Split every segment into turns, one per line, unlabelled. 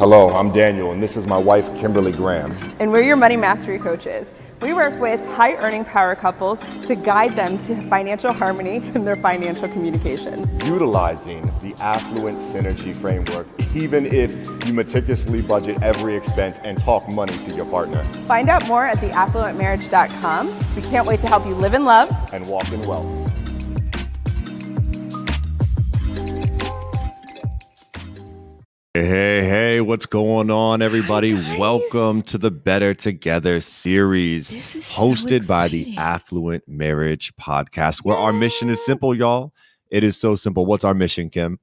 Hello, I'm Daniel, and this is my wife, Kimberly Graham.
And we're your money mastery coaches. We work with high earning power couples to guide them to financial harmony in their financial communication.
Utilizing the Affluent Synergy Framework, even if you meticulously budget every expense and talk money to your partner.
Find out more at theaffluentmarriage.com. We can't wait to help you live in love
and walk in wealth.
Hey, what's going on, everybody? Welcome to the Better Together series, hosted by the Affluent Marriage Podcast, where our mission is simple, y'all. It is so simple. What's our mission, Kim?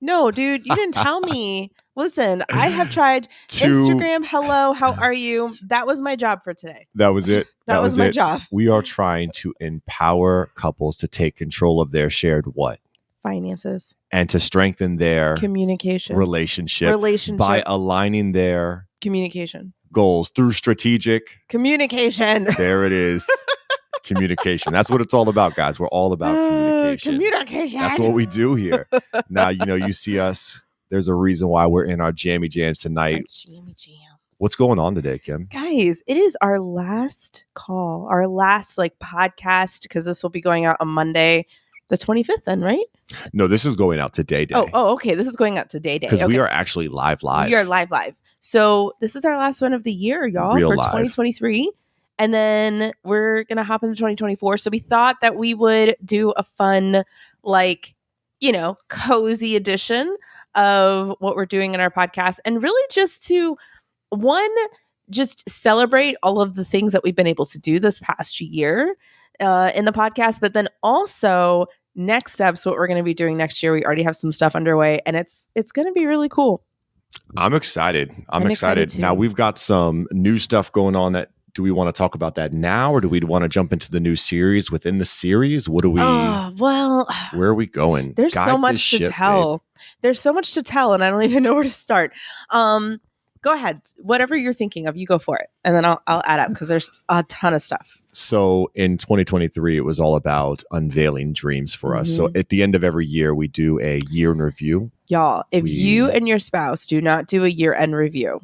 No, dude, you didn't tell me. Listen, I have tried Instagram. Hello, how are you? That was my job for today.
That was it.
That was my job.
We are trying to empower couples to take control of their shared what?
Finances.
And to strengthen their
communication
relationship by aligning their
communication
goals through strategic
communication.
There it is. Communication. That's what it's all about, guys. We're all about communication.
Communication.
That's what we do here. Now, you see us. There's a reason why we're in our jammy jams tonight.
Jammy jams.
What's going on today, Kim?
Guys, it is our last call, our last podcast, because this will be going out on Monday, the 25th then, right?
No, this is going out today.
Oh, okay. This is going out today.
Because we are actually live.
We are live. So this is our last one of the year, y'all,
Real
for
live.
2023. And then we're going to hop into 2024. So we thought that we would do a fun, cozy edition of what we're doing in our podcast. And really just to, just celebrate all of the things that we've been able to do this past year in the podcast. But then also next steps, what we're going to be doing next year. We already have some stuff underway, and it's going to be really cool.
I'm excited. I'm excited.
Too.
Now we've got some new stuff going on. Do we want to talk about that now, or do we want to jump into the new series within the series? What do we? Where are we going?
There's so much to tell. Babe. There's so much to tell, and I don't even know where to start. Go ahead. Whatever you're thinking of, you go for it, and then I'll add up because there's a ton of stuff.
So in 2023, it was all about unveiling dreams for us. So at the end of every year, we do a year in review.
Y'all, if you and your spouse do not do a year-end review,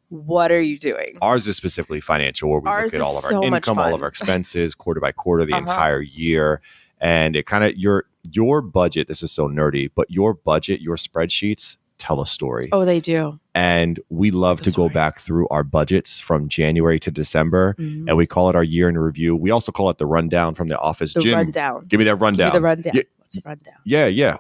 what are you doing?
Ours is specifically financial, where we look at all of our income, all of our expenses, quarter by quarter, the entire year. And it kind of, your budget, this is so nerdy, but your budget, your spreadsheets tell a story.
Oh, they do.
And we love to go back through our budgets from January to December, and we call it our year in review. We also call it the rundown from the office.
The
Jim,
rundown.
Give me that rundown.
Give me the rundown.
Yeah.
What's a rundown?
Yeah.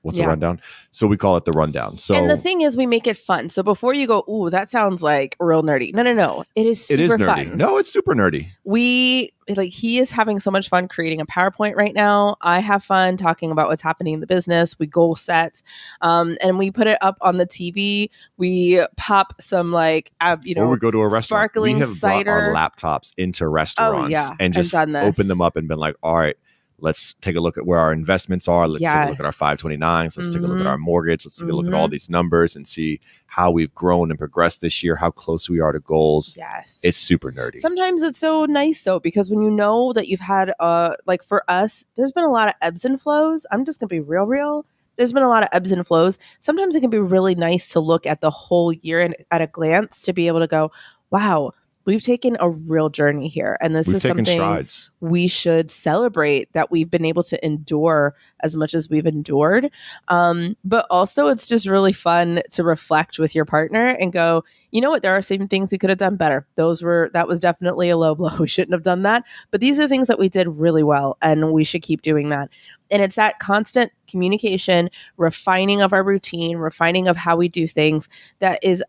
What's a rundown? So we call it the rundown. So,
and the thing is, we make it fun. So before you go, ooh, that sounds like real nerdy. No. It is super
nerdy.
fun.
No, it's super nerdy.
He is having so much fun creating a PowerPoint right now. I have fun talking about what's happening in the business. We goal set, and we put it up on the TV. We pop some
or we go to a restaurant.
Sparkling
we have
cider.
brought our laptops into restaurants and just open them up and been like, all right, let's take a look at where our investments are. Let's take a look at our 529s. Let's take a look at our mortgage. Let's take a look at all these numbers and see how we've grown and progressed this year, how close we are to goals.
Yes.
It's super nerdy.
Sometimes it's so nice, though, because when you know that you've had, for us, there's been a lot of ebbs and flows. I'm just going to be real. There's been a lot of ebbs and flows. Sometimes it can be really nice to look at the whole year and at a glance to be able to go, wow, we've taken a real journey here. And this is something
strides.
We should celebrate, that we've been able to endure as much as we've endured. But also it's just really fun to reflect with your partner and go, you know what, there are some things we could have done better. That was definitely a low blow. We shouldn't have done that. But these are things that we did really well, and we should keep doing that. And it's that constant communication, refining of our routine, refining of how we do things that is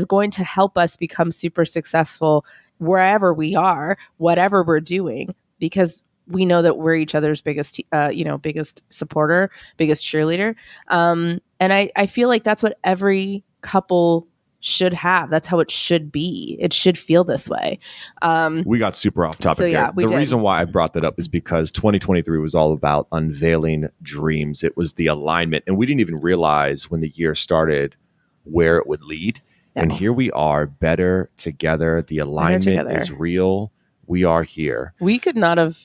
going to help us become super successful wherever we are, whatever we're doing, because we know that we're each other's biggest supporter, biggest cheerleader. And I feel like that's what every couple should have. That's how it should be. It should feel this way.
We got super off topic there. The reason why I brought that up is because 2023 was all about unveiling dreams. It was the alignment. And we didn't even realize when the year started where it would lead. Yeah. And here we are, better together. The alignment is real. We are here.
We could not have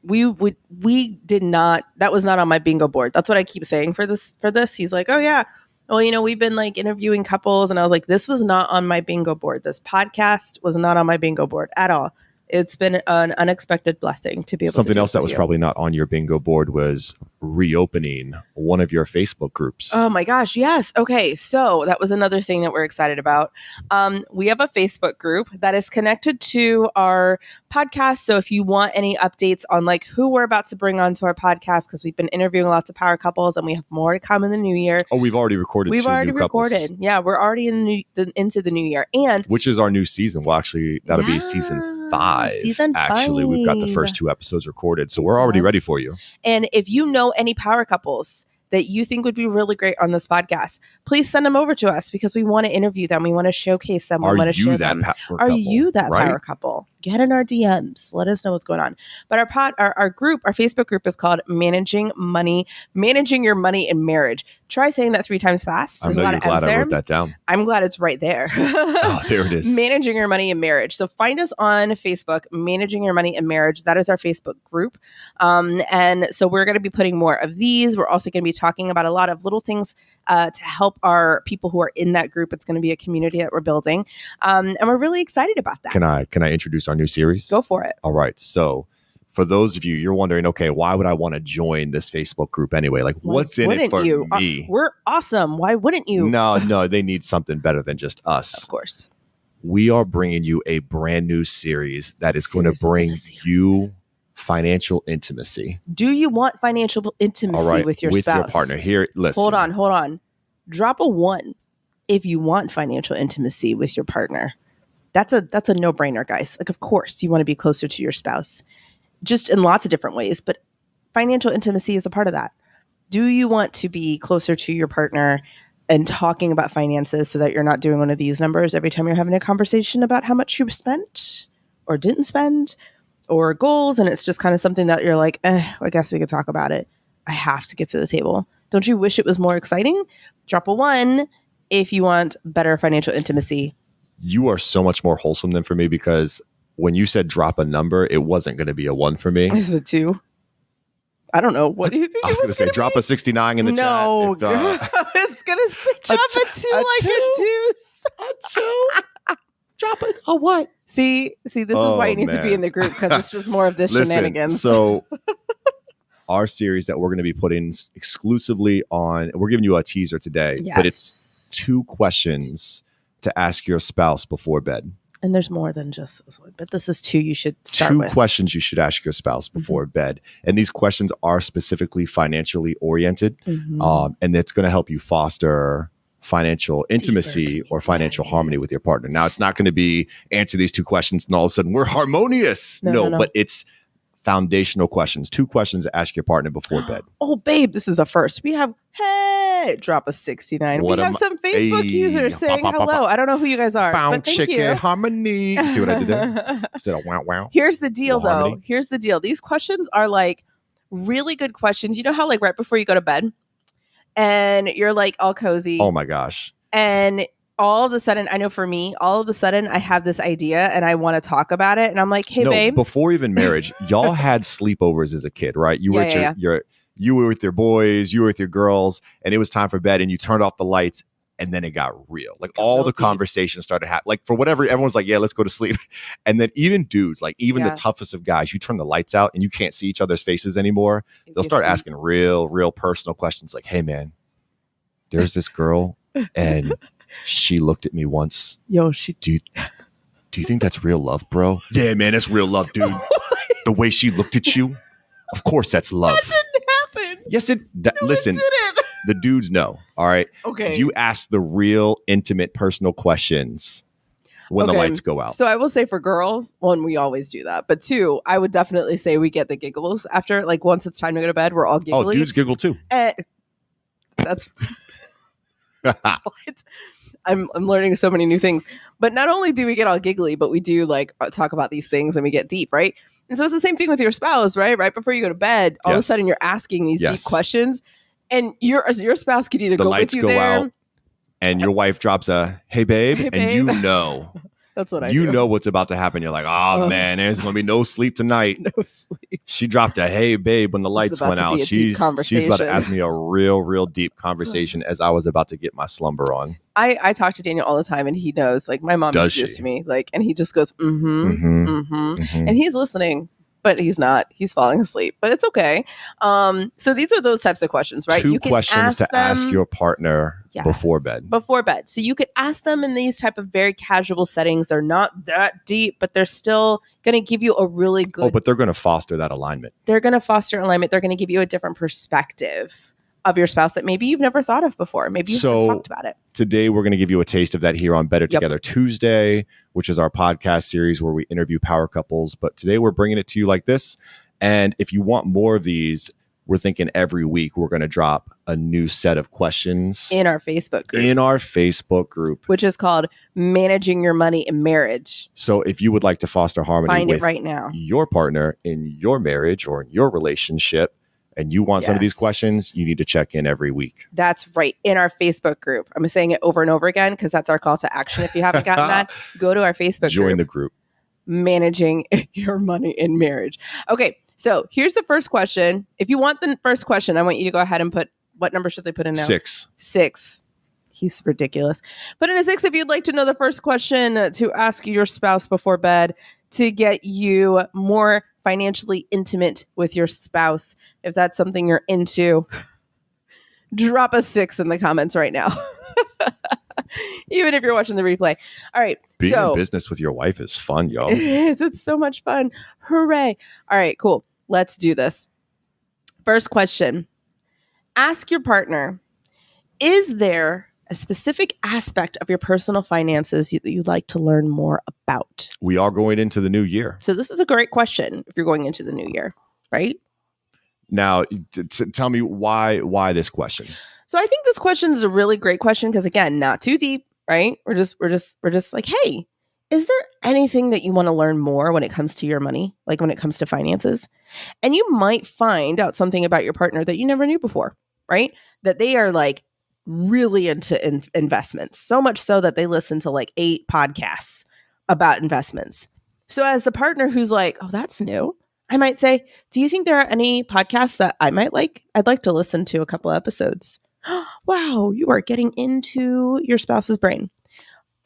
we did not, that was not on my bingo board. That's what I keep saying for this. He's like, oh yeah, Well, we've been like interviewing couples, and I was like, this was not on my bingo board. This podcast was not on my bingo board at all. It's been an unexpected blessing to be able to do
something else that was
you.
probably not on your bingo board was reopening one of your Facebook groups.
Oh my gosh, yes. Okay, so that was another thing that we're excited about. We have a Facebook group that is connected to our podcast. So if you want any updates on like who we're about to bring onto our podcast, because we've been interviewing lots of power couples and we have more to come in the new year.
Oh, we've already recorded.
We've
two
already
new couples.
recorded. Yeah, we're already into the new year, and
which is our new season. Well, actually, that'll be season 5. Actually, we've got the first 2 episodes recorded, so we're already ready for you.
And if you know any power couples that you think would be really great on this podcast, please send them over to us because we want to interview them. We want to showcase them. We want to share them. Are you that power couple? Get in our DMs. Let us know what's going on. But our group, our Facebook group is called Managing Your Money in Marriage. Try saying that 3 times fast. There's a lot of M's there.
I wrote that down.
I'm glad it's right there.
Oh, there it is.
Managing Your Money in Marriage. So find us on Facebook, Managing Your Money in Marriage. That is our Facebook group. And so we're going to be putting more of these. We're also going to be talking about a lot of little things to help our people who are in that group. It's going to be a community that we're building. And we're really excited about that.
Can I introduce our new series?
Go for it.
All right. So for those of you, you're wondering, okay, why would I want to join this Facebook group anyway? Like, what's in it for me?
We're awesome. Why wouldn't you?
No, they need something better than just us.
Of course.
We are bringing you a brand new series that is going to bring you financial intimacy.
Do you want financial intimacy with your spouse?
With your partner. Here, listen.
Hold on. Drop a 1 if you want financial intimacy with your partner. That's a no-brainer, guys. Like, of course, you want to be closer to your spouse, just in lots of different ways, but financial intimacy is a part of that. Do you want to be closer to your partner and talking about finances so that you're not doing one of these numbers every time you're having a conversation about how much you spent or didn't spend or goals, and it's just kind of something that you're like, I guess we could talk about it. I have to get to the table. Don't you wish it was more exciting? Drop a 1 if you want better financial intimacy.
You are so much more wholesome than for me, because when you said drop a number, it wasn't going to be a 1 for me.
Is it 2? I don't know. What do you think?
I was going to say drop a 69 in the chat.
No, I was going to say drop a 2 like a deuce.
A 2? Drop it. A what?
See, this is why you need to be in the group, because it's just more of this shenanigans.
So our series that we're going to be putting exclusively on, we're giving you a teaser today, but it's 2 questions to ask your spouse before bed.
And there's more than just this one, but this is 2 you should start with.
2 questions you should ask your spouse before bed. And these questions are specifically financially oriented. And it's going to help you foster financial intimacy or financial harmony with your partner. Now, it's not going to be answer these 2 questions and all of a sudden we're harmonious. No. But it's foundational questions. 2 questions to ask your partner before bed.
Oh, babe, this is a first. We have, drop a 69. We have some Facebook users saying hello. I don't know who you guys are, but thank you.
Harmony. You see what I did there? I said a wow.
Here's the deal, though. Here's the deal. These questions are like really good questions. You know how like right before you go to bed and you're like all cozy.
Oh my gosh.
And all of a sudden, I know for me, all of a sudden I have this idea and I want to talk about it. And I'm like, hey, babe.
Before even marriage, y'all had sleepovers as a kid, right? You were you were with your boys, you were with your girls, and it was time for bed and you turned off the lights and then it got real. Like all the conversations started happening. Like for whatever, everyone's like, yeah, let's go to sleep. And then even dudes, like even the toughest of guys, you turn the lights out and you can't see each other's faces anymore. They'll start asking real personal questions like, hey man, there's this girl and she looked at me once.
Yo,
do you think that's real love, bro? Yeah, man, that's real love, dude. The way she looked at you, of course that's love.
That didn't happen.
Yes, listen,
it didn't.
The dudes know. All right.
Okay.
You ask the real intimate personal questions when the lights go out.
So I will say for girls, 1, we always do that. But 2, I would definitely say we get the giggles after, like once it's time to go to bed, we're all giggly.
Oh, dudes giggle too.
That's what? I'm learning so many new things. But not only do we get all giggly, but we do like talk about these things and we get deep, right? And so it's the same thing with your spouse, right? Right before you go to bed, all of a sudden you're asking these deep questions, and your spouse could either go with you there,
out, and your wife drops a "Hey babe," and you know
That's what I
You
do.
know what's about to happen. You're like, oh man, there's going to be no sleep tonight.
No sleep.
She dropped a hey babe when the lights went out. She's about to ask me a real deep conversation as I was about to get my slumber on.
I talk to Daniel all the time, and he knows, like, my mom used this to me, like, and he just goes, and he's listening, but he's not. He's falling asleep, but it's okay. So these are those types of questions, right?
Two questions to ask your partner before bed.
Before bed. So you could ask them in these type of very casual settings. They're not that deep, but they're still going to give you a really good.
Oh, but they're going to foster that alignment.
They're going to foster alignment. They're going to give you a different perspective of your spouse that maybe you've never thought of before. Maybe you haven't talked about it.
Today, we're going to give you a taste of that here on Better Together Tuesday, which is our podcast series where we interview power couples. But today, we're bringing it to you like this. And if you want more of these, we're thinking every week we're going to drop a new set of questions
in our Facebook group. Which is called Managing Your Money in Marriage.
So if you would like to foster harmony with
right now.
Your partner in your marriage or in your relationship, and you want some of these questions, you need to check in every week.
That's right. In our Facebook group. I'm saying it over and over again because that's our call to action. If you haven't gotten that, go to our Facebook group.
Join the group.
Managing Your Money in Marriage. Okay. So here's the first question. If you want the first question, I want you to go ahead and put, what number should they put in now?
6.
He's ridiculous. Put in a 6 if you'd like to know the first question to ask your spouse before bed to get you more financially intimate with your spouse. If that's something you're into, drop a 6 in the comments right now. Even if you're watching the replay. All right.
Being in business with your wife is fun, y'all.
It is. It's so much fun. Hooray. All right, cool. Let's do this. First question. Ask your partner, is there a specific aspect of your personal finances that you'd like to learn more about?
We are going into the new year.
So this is a great question if you're going into the new year, right?
Now, tell me why this question?
So I think this question is a really great question because, again, not too deep, right? We're just like, hey, is there anything that you want to learn more when it comes to your money, like when it comes to finances? And you might find out something about your partner that you never knew before, right? That they are like really into investments, so much so that they listen to like 8 podcasts about investments. So as the partner who's like, oh, that's new, I might say, do you think there are any podcasts that I might like? I'd like to listen to a couple episodes. Wow, you are getting into your spouse's brain.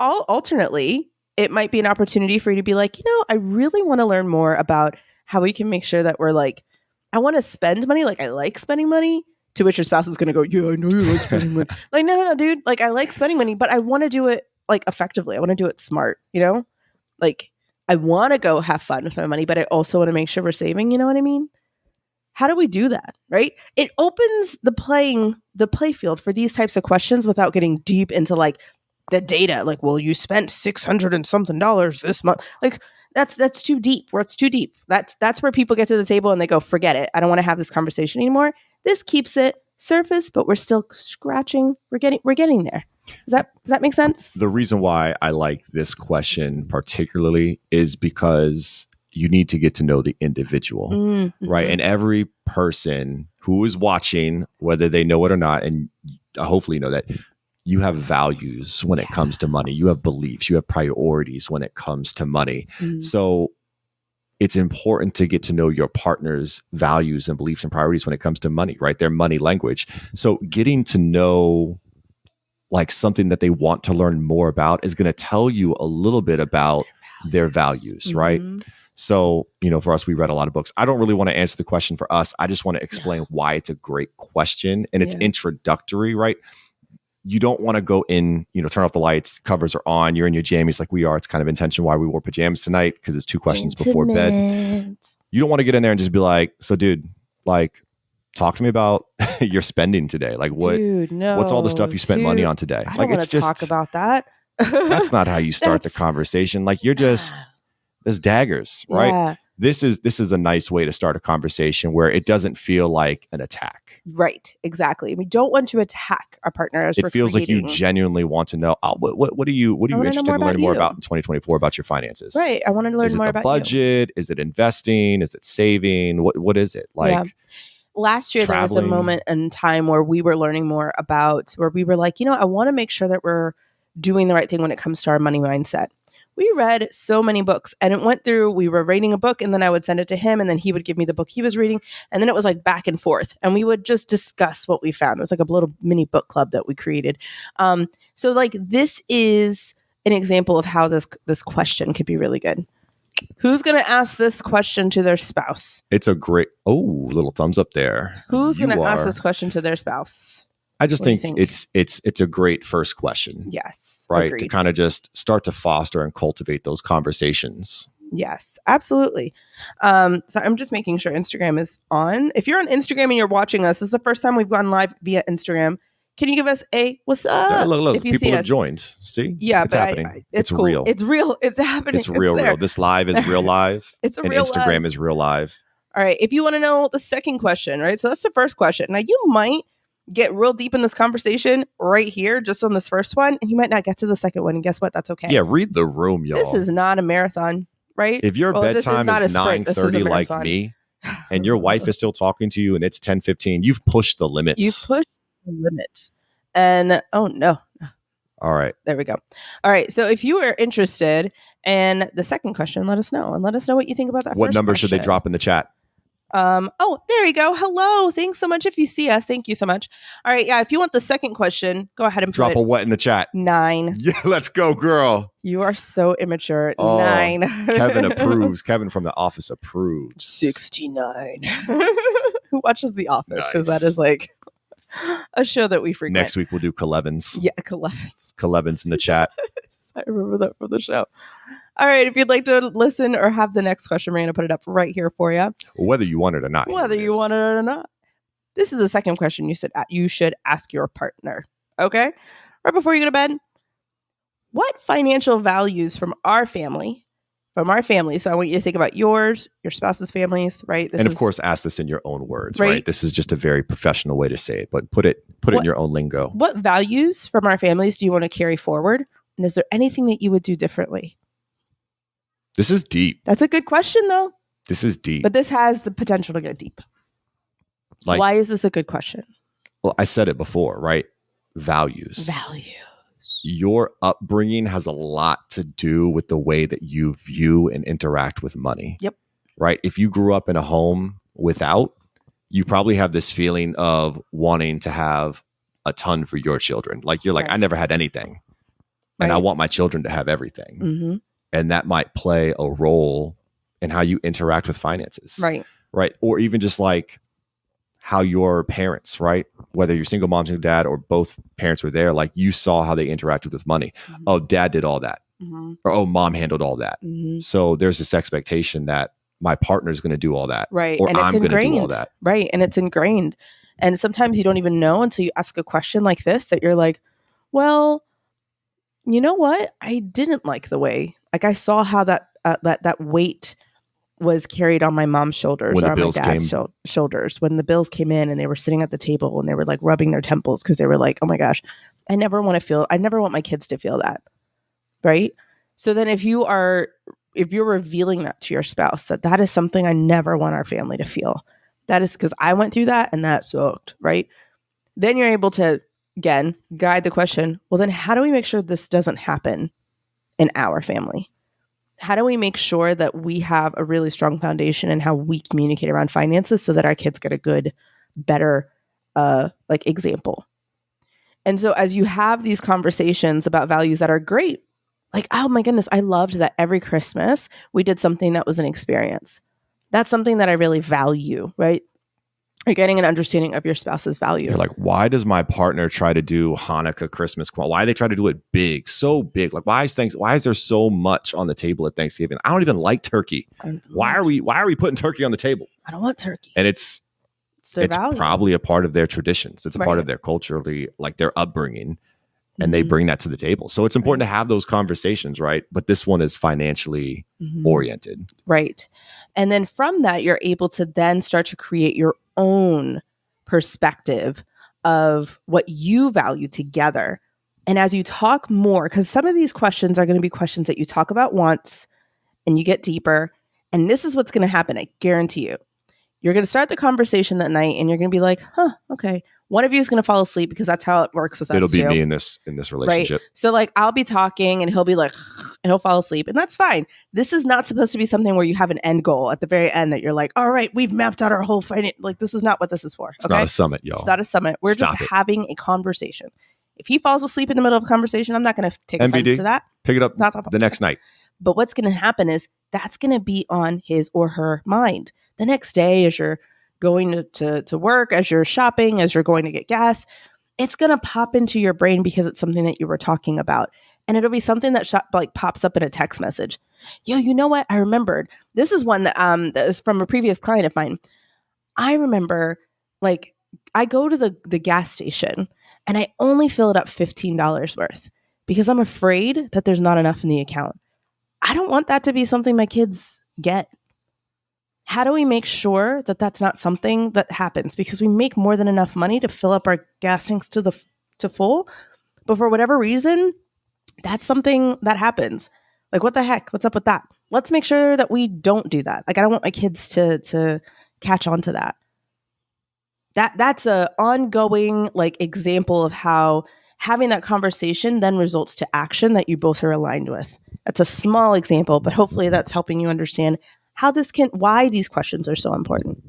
Alternately, it might be an opportunity for you to be like, I really want to learn more about how we can make sure that we're like, I want to spend money. Like, I like spending money. To which your spouse is going to go, yeah, I know you like spending money. Like, no, dude. Like, I like spending money, but I want to do it like effectively. I want to do it smart, Like, I want to go have fun with my money, but I also want to make sure we're saving. You know what I mean? How do we do that, right? It opens the play field for these types of questions without getting deep into like the data. Like, well, you spent $600 and something this month. Like, that's too deep. It's too deep. That's where people get to the table and they go, forget it. I don't want to have this conversation anymore. This keeps it surface, but we're still scratching. We're getting there. Does that make sense?
The reason why I like this question particularly is because you need to get to know the individual, right? And every person who is watching, whether they know it or not, and hopefully know that you have values when it comes to money. You have beliefs, you have priorities when it comes to money. So it's important to get to know your partner's values and beliefs and priorities when it comes to money, right? Their money language. So getting to know like something that they want to learn more about is going to tell you a little bit about their values, right? So, for us, we read a lot of books. I don't really want to answer the question for us. I just want to explain why it's a great question and it's introductory, right? You don't want to go in, turn off the lights, covers are on, you're in your jammies like we are. It's kind of intentional why we wore pajamas tonight because it's 2 questions before bed. You don't want to get in there and just be like, so dude, like, talk to me about your spending today. Like what's all the stuff you spent money on today?
I don't want to talk about that.
That's not how you start the conversation. Like you're just, there's daggers, right? Yeah. This is a nice way to start a conversation where it doesn't feel like an attack.
Right, exactly. We don't want to attack our partner as
it feels like you genuinely want to know. What are you interested in learning more about in 2024 about your finances?
Right, I want to learn more about
budget. Is it investing? Is it saving? What is it like? Yeah.
Last year, traveling. There was a moment in time where we were learning more about where we were like, I want to make sure that we're doing the right thing when it comes to our money mindset. We read so many books, and it went through, we were reading a book, and then I would send it to him, and then he would give me the book he was reading. And then it was like back and forth, and we would just discuss what we found. It was like a little mini book club that we created. So like this is an example of how this question could be really good. Who's going to ask this question to their spouse?
It's a great, little thumbs up there.
Who's going to ask this question to their spouse?
I just think it's a great first question.
Yes.
Right.
Agreed.
To kind of just start to foster and cultivate those conversations.
Yes, absolutely. So I'm just making sure Instagram is on. If you're on Instagram and you're watching us, this is the first time we've gone live via Instagram. Can you give us a what's up?
Yeah, look,
if you
people
see
have
us?
Joined. See?
Yeah,
it's
but
happening.
It's cool.
Real.
It's real. It's happening.
It's real. This live is real live.
It's a
and
real
Instagram
live.
is real live.
All right. If you want to know the second question, right? So that's the first question. Now you might get real deep in this conversation right here, just on this first one, and you might not get to the second one. And guess what? That's okay.
Yeah, read the room, y'all.
This is not a marathon, right?
If your bedtime is 9:30 like
marathon.
me, and your wife is still talking to you and it's 10:15, you've pushed the limits.
You've pushed the limit. And oh no.
All right.
There we go. All right. So if you are interested in the second question, let us know. And let us know what you think about that.
What
first
number
question.
should they drop in the chat?
Oh, there you go. Hello. Thanks so much if you see us. Thank you so much. All right. Yeah. If you want the second question, go ahead and
drop
put
a what in the chat?
9.
Yeah, let's go, girl.
You are so immature.
Oh,
9.
Kevin approves. Kevin from The Office approves.
69. Who watches The Office? Because
Nice.
that is like a show that we frequent.
Next week we'll do Kalevins.
Yeah, Kalevins.
Kalevins in the chat.
I remember that from the show. All right. If you'd like to listen or have the next question, we're going to put it up right here for you.
Whether you want it or not.
Whether you want it or not. This is the second question you should ask your partner. Okay? Right before you go to bed. What financial values from our family, so I want you to think about yours, your spouse's families, right?
Of course, ask this in your own words, right? This is just a very professional way to say it, but put it in your own lingo.
What values from our families do you want to carry forward? And is there anything that you would do differently?
This is deep.
That's a good question, though.
This is deep.
But this has the potential to get deep.
Like,
why is this a good question?
Well, I said it before, right? Values. Your upbringing has a lot to do with the way that you view and interact with money.
Yep.
Right? If you grew up in a home without, you probably have this feeling of wanting to have a ton for your children. Like you're like, I never had anything. And I want my children to have everything.
Mm-hmm.
And that might play a role in how you interact with finances.
Right.
Right. Or even just like how your parents, right? Whether you're single mom, single dad, or both parents were there, like you saw how they interacted with money. Mm-hmm. Oh, dad did all that. Mm-hmm. Or, oh, mom handled all that. Mm-hmm. So there's this expectation that my partner's going to do all that.
Right.
Or
and
I'm going to do all that.
Right. And it's ingrained. And sometimes you don't even know until you ask a question like this that you're like, well, you know what? I didn't like the way, like I saw how that weight was carried on my mom's shoulders or on my dad's shoulders when the bills came in and they were sitting at the table and they were like rubbing their temples because they were like, oh my gosh, I never want my kids to feel that. Right. So then if you're revealing that to your spouse, that is something I never want our family to feel. That is because I went through that and that sucked. Right. Then you're able to, again, guide the question. Well, then how do we make sure this doesn't happen in our family? How do we make sure that we have a really strong foundation in how we communicate around finances so that our kids get a good, better, example? And so as you have these conversations about values that are great, like, oh my goodness, I loved that every Christmas we did something that was an experience. That's something that I really value, right? You're getting an understanding of your spouse's value.
You're like, why does my partner try to do Hanukkah, Christmas? Why do they try to do it big, so big? Like, why is there so much on the table at Thanksgiving? I don't even like turkey. Why are we putting turkey on the table?
I don't want turkey.
And it's probably a part of their traditions. It's a part of their culturally, like their upbringing, and they bring that to the table. So it's important to have those conversations, right? But this one is financially oriented.
Right. And then from that, you're able to then start to create your own perspective of what you value together. And as you talk more, because some of these questions are going to be questions that you talk about once and you get deeper. And this is what's going to happen. I guarantee you. You're going to start the conversation that night and you're going to be like, okay, one of you is going to fall asleep because that's how it works with us.
It'll be
too.
me in this relationship.
Right? So like I'll be talking and he'll be like, and he'll fall asleep, and that's fine. This is not supposed to be something where you have an end goal at the very end that you're like, all right, we've mapped out our whole finance. Like this is not what this is for.
It's not a summit, y'all.
It's not a summit. We're just having a conversation. If he falls asleep in the middle of a conversation, I'm not going to take offense to that.
Pick it up the next night.
But what's going to happen is that's going to be on his or her mind the next day as you're going to work, as you're shopping, as you're going to get gas. It's going to pop into your brain because it's something that you were talking about. And it'll be something that pops up in a text message. Yo, you know what? I remembered. This is one that is from a previous client of mine. I remember, like, I go to the gas station and I only fill it up $15 worth because I'm afraid that there's not enough in the account. I don't want that to be something my kids get. How do we make sure that that's not something that happens? Because we make more than enough money to fill up our gas tanks to full, but for whatever reason, that's something that happens. Like, what the heck? What's up with that? Let's make sure that we don't do that. Like, I don't want my kids to catch on to that. That's a ongoing like example of how having that conversation then results to action that you both are aligned with. That's a small example, but hopefully that's helping you understand why these questions are so important.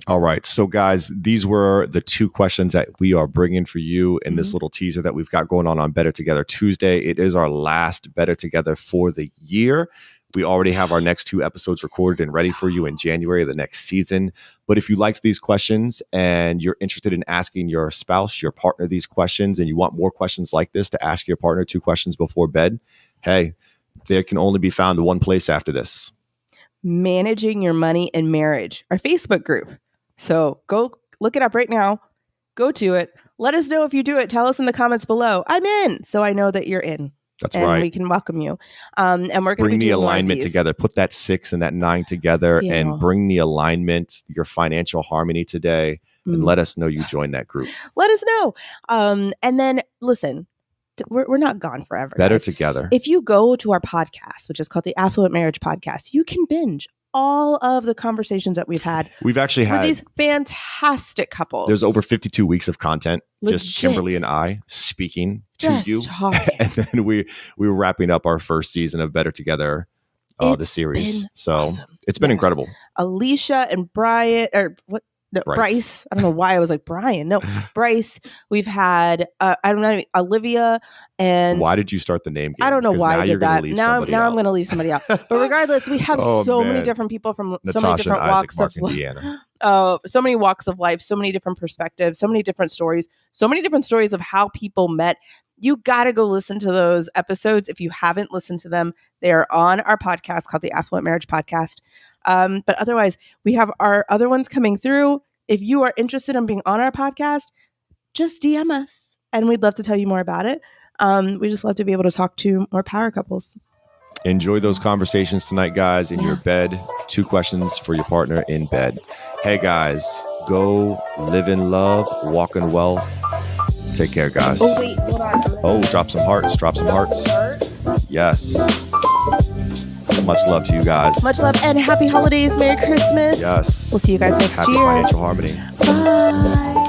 All right. So guys, these were the two questions that we are bringing for you in this little teaser that we've got going on Better Together Tuesday. It is our last Better Together for the year. We already have our next 2 episodes recorded and ready for you in January of the next season. But if you liked these questions and you're interested in asking your spouse, your partner these questions, and you want more questions like this to ask your partner 2 questions before bed, hey, there can only be found one place after this.
Managing Your Money in Marriage, our Facebook group. So go look it up right now. Go to it. Let us know if you do it. Tell us in the comments below. I'm in. So I know that you're in.
That's
and
right.
We can welcome you. And we're going to
bring the alignment together. Put that 6 and that 9 together and bring the alignment, your financial harmony today. And let us know you joined that group.
Let us know. And then listen, we're not gone forever.
Better
guys.
Together.
If you go to our podcast, which is called the Affluent Marriage Podcast, you can binge all of the conversations that we've had.
We've actually had
these fantastic couples.
There's over 52 weeks of content.
Legit.
Just Kimberly and I speaking to you.
Talking.
And then we were wrapping up our first season of Better Together, the series. So
awesome.
It's been incredible.
Alicia and Brian, or what? No, Bryce. I don't know why I was like Brian. No, Bryce. We've had I don't know, Olivia. And
why did you start the name game?
I don't know why I did that. Now I'm going to leave somebody out. But regardless, we have many different people from
Natasha,
so many different walks
Mark,
of life. So many walks of life, so many different perspectives, so many different stories of how people met. You got to go listen to those episodes. If you haven't listened to them, they are on our podcast called the Affluent Marriage Podcast. But otherwise, we have our other ones coming through. If you are interested in being on our podcast, just DM us and we'd love to tell you more about it. We just love to be able to talk to more power couples.
Enjoy those conversations tonight, guys, in your bed. 2 questions for your partner in bed. Hey, guys, go live in love, walk in wealth. Take care, guys.
Oh, wait, hold on.
Oh, drop some hearts. Drop some hearts. Yes. Much love to you guys.
Much love and happy holidays. Merry Christmas.
Yes.
We'll see you guys next
happy
year.
Happy financial harmony.
Bye.